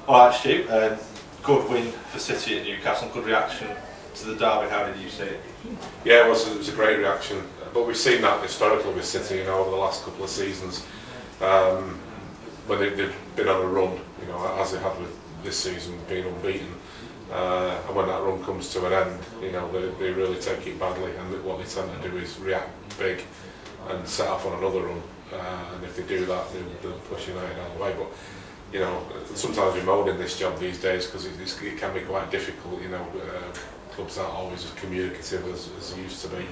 All right, Stu. Good win for City at Newcastle. Good reaction to the derby. How did you see it? Yeah, it was a great reaction. But we've seen that historically with City, over the last couple of seasons, when they've been on a run, as they have with this season, being unbeaten. And when that run comes to an end, they really take it badly, and what they tend to do is react big and set off on another run. And if they do that, they'll push United out of the way. But sometimes we moan in this job these days because it can be quite difficult. Clubs aren't always as communicative as they used to be.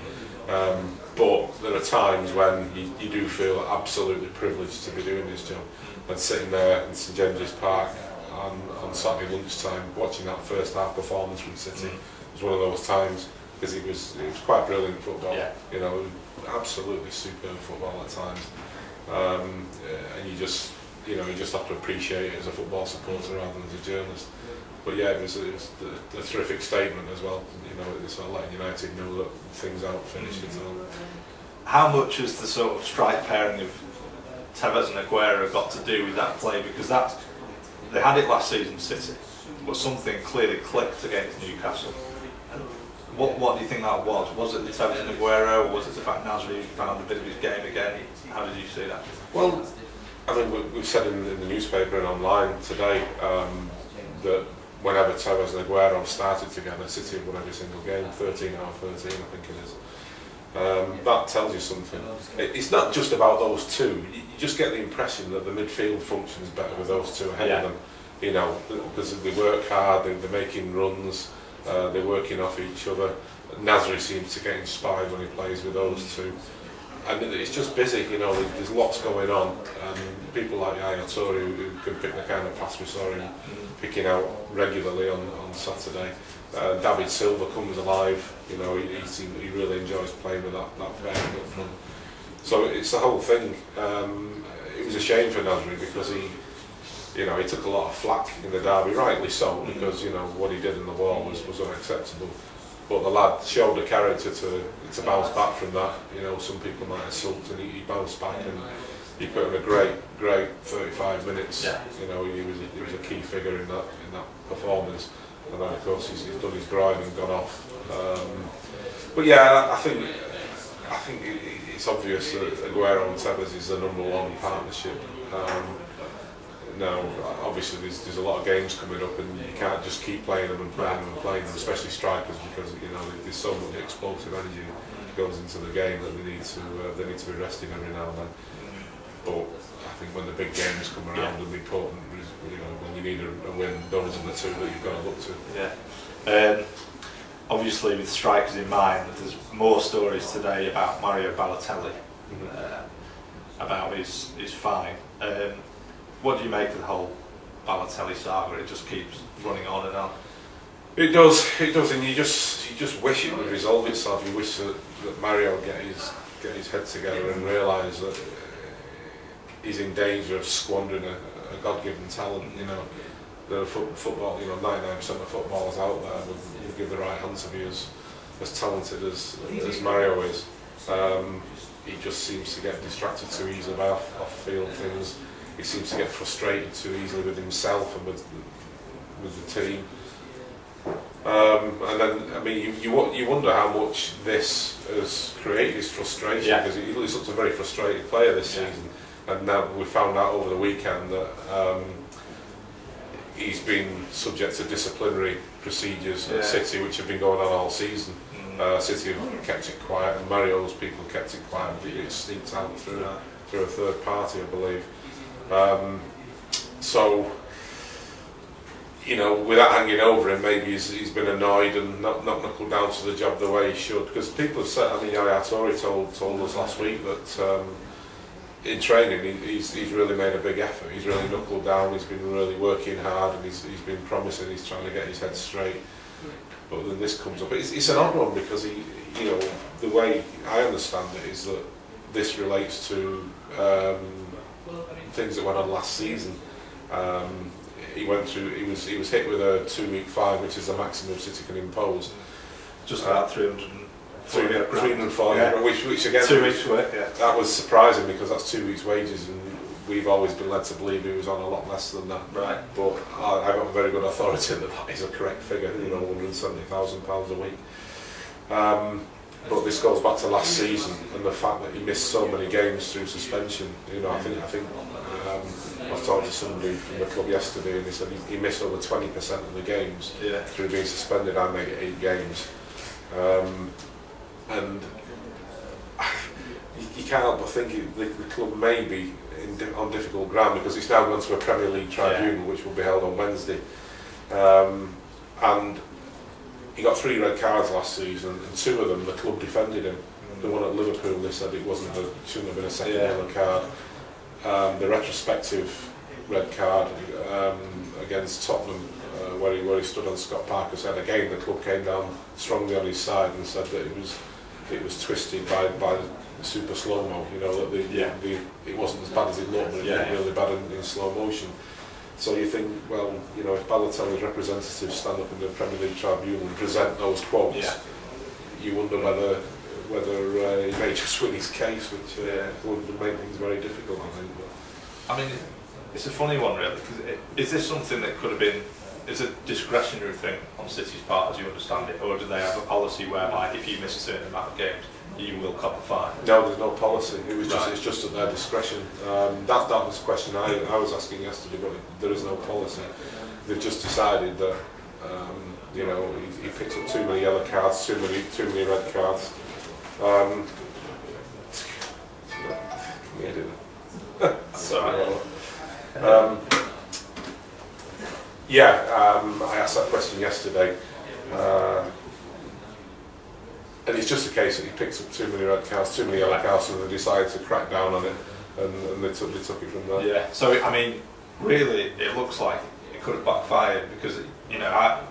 But there are times when you do feel absolutely privileged to be doing this job, and sitting there in St James's Park on Saturday lunchtime watching that first half performance from City was one of those times, because it was quite brilliant football. Yeah. Absolutely superb football at times, and you just have to appreciate it as a football supporter rather than as a journalist. But yeah, it was a terrific statement as well. It's sort of letting United know that things aren't finished at all. How much has the sort of strike pairing of Tevez and Aguero got to do with that play? Because they had it last season, City, but something clearly clicked against Newcastle. What do you think that was? Was it the Tevez and Aguero, or was it the fact Nasri found a bit of his game again? How did you see that? Well, I mean, we've said in the newspaper and online today that whenever Tevez and Aguero started together, City have won every single game, 13 out of 13, I think it is. That tells you something. It's not just about those two. You just get the impression that the midfield functions better with those two ahead of them. Because they work hard, they're making runs, they're working off each other. Nasri seems to get inspired when he plays with those two. And it's just busy, there's lots going on, and people like Yaya Toure who can pick the kind of pass we saw him picking out regularly on Saturday. David Silva comes alive, he really enjoys playing with that pairing up front. So it's the whole thing. It was a shame for Nasri because he took a lot of flack in the derby, rightly so, because what he did in the wall was unacceptable. But the lad showed the character to bounce back from that. Some people might have sulked, and he bounced back, and he put in a great 35 minutes. Yeah. He was a key figure in that performance. And then of course he's done his grind and gone off. But yeah, I think it's obvious that Aguero and Tevez is the #1 partnership. Now, obviously, there's a lot of games coming up, and you can't just keep playing them and playing them and playing them, especially strikers, because there's so much explosive energy that goes into the game that they need to be resting every now and then. But I think when the big games come around and the important, when you need a win, those are the two that you've got to look to. Yeah. Obviously, with strikers in mind, there's more stories today about Mario Balotelli, about his fine. What do you make of the whole Balotelli saga? It just keeps running on and on. It does, and you just wish it would resolve itself. You wish that Mario would get his head together and realise that he's in danger of squandering a God-given talent. The football, 99% of footballers out there would give the right hand to be as talented as Mario is. He just seems to get distracted too easily by off-field things. He seems to get frustrated too easily with himself and with the team. And then, I mean, you wonder how much this has created his frustration, because he looks a very frustrated player this season. And now we found out over the weekend that he's been subject to disciplinary procedures at City, which have been going on all season. City have kept it quiet, and Mario's people kept it quiet. It sneaked out through a third party, I believe. So, with that hanging over him, maybe he's been annoyed and not knuckled down to the job the way he should. Because people have said, Yaya Toure told us last week that in training he's really made a big effort. He's really knuckled down. He's been really working hard, and he's been promising. He's trying to get his head straight. But then this comes up. It's an odd one because the way I understand it is that this relates to things that went on last season. He was hit with a 2-week fine, which is the maximum City can impose. Just about 340 grand, which again, 2 weeks' work. Yeah. That was surprising because that's 2 weeks' wages, and we've always been led to believe he was on a lot less than that. Right. But I've got very good authority that that is a correct figure, you know, £170,000 a week. But this goes back to last season and the fact that he missed so many games through suspension. You know, I think I was talking to somebody from the club yesterday, and he said he missed over 20% of the games through being suspended. I made it 8 games, and you can't help but think the club may be on difficult ground, because it's now gone to a Premier League tribunal, which will be held on Wednesday, and he got 3 red cards last season, and 2 of them the club defended him. The one at Liverpool, they said it shouldn't have been a second yellow card. The retrospective red card against Tottenham, where he stood on Scott Parker's head, again the club came down strongly on his side and said that it was twisted by the super slow-mo, you know, that it wasn't as bad as it looked, but it looked really bad in slow motion. So you think, well, you know, if Balotelli's representatives stand up in the Premier League tribunal and present those quotes, you wonder whether he may just win his case, which would make things very difficult, I think. But. I mean, it's a funny one, really, because is this something that could have been, is a discretionary thing on City's part, as you understand it, or do they have a policy whereby if you miss a certain amount of games, you will cop a fine? No, there's no policy. It's just at their discretion. That was the question I was asking yesterday, but there is no policy. They've just decided that you know, he picked up too many yellow cards, too many red cards. Sorry. I asked that question yesterday. And it's just a case that he picks up too many red cards, too many yellow cards, and they decided to crack down on it, and they took it from there. Yeah, so I mean, really, it looks like it could have backfired, because, you know,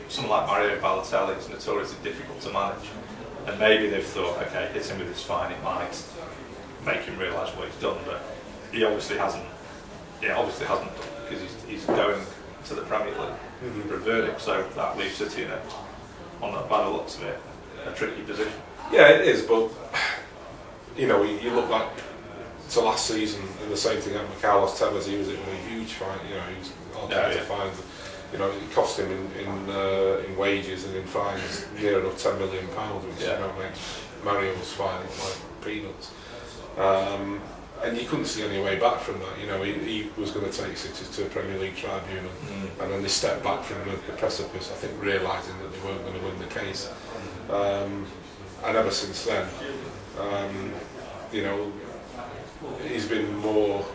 someone like Mario Balotelli is notoriously difficult to manage, and maybe they've thought, okay, hit him with this fine, it might make him realise what he's done, but he obviously hasn't. Done, because he's going to the Premier League for a verdict, so that leaves City in by the looks of it, a tricky position. Yeah, it is, but you know, you look back to last season and the same thing happened with Carlos Tevez. He was in a huge fine, you know, he was all kinds of fines. You know, it cost him in wages and in fines near enough £10 million, which you know, makes Mario's fine like peanuts. And you couldn't see any way back from that. You know, he was going to take City to a Premier League tribunal, and then they stepped back from the precipice, I think, realising that they weren't going to win the case. And ever since then, you know, he's been more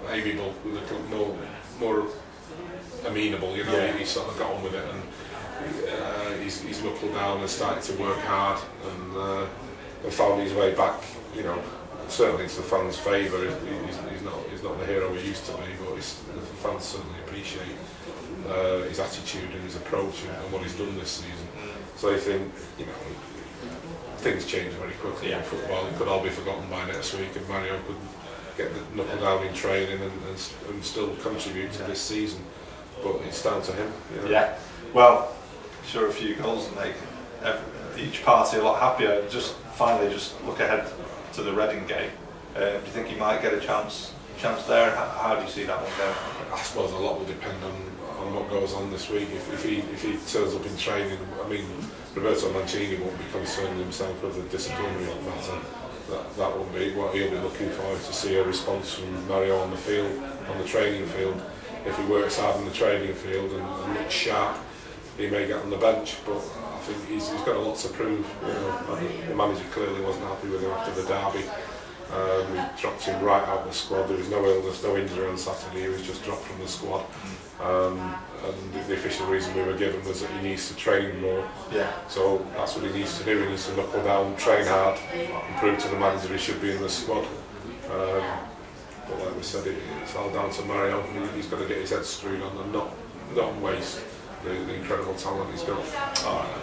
amiable with the club, more amenable. You know, he sort of got on with it, and he's knuckled down and started to work hard, and found his way back. You know, certainly it's the fans' favour. He's not the hero he used to be, but the fans certainly appreciate his attitude and his approach and what he's done this season. So I think, you know, things change very quickly in football. It could all be forgotten by next week, and Mario could get the knuckle down in training and still contribute to this season. But it's down to him. You know. Yeah. Well, sure, a few goals and make each party a lot happier. Just finally, just look ahead to the Reading game. Do you think he might get a chance there? How do you see that one going? I suppose a lot will depend on what goes on this week. If he turns up in training, I mean, Roberto Mancini won't be concerned himself with the disciplinary matter. That will be what he'll be looking for, to see a response from Mario on the field, on the training field. If he works hard on the training field and looks sharp, he may get on the bench. But I think he's got a lot to prove. You know, the manager clearly wasn't happy with him after the derby. He dropped him right out of the squad. There was no illness, no injury on Saturday. He was just dropped from the squad. And the official reason we were given was that he needs to train more. Yeah. So that's what he needs to do. He needs to knuckle down, train hard, and prove to the manager he should be in the squad. But like we said, it's all down to Mario. He's got to get his head screwed on and not waste the incredible talent he's got. All right.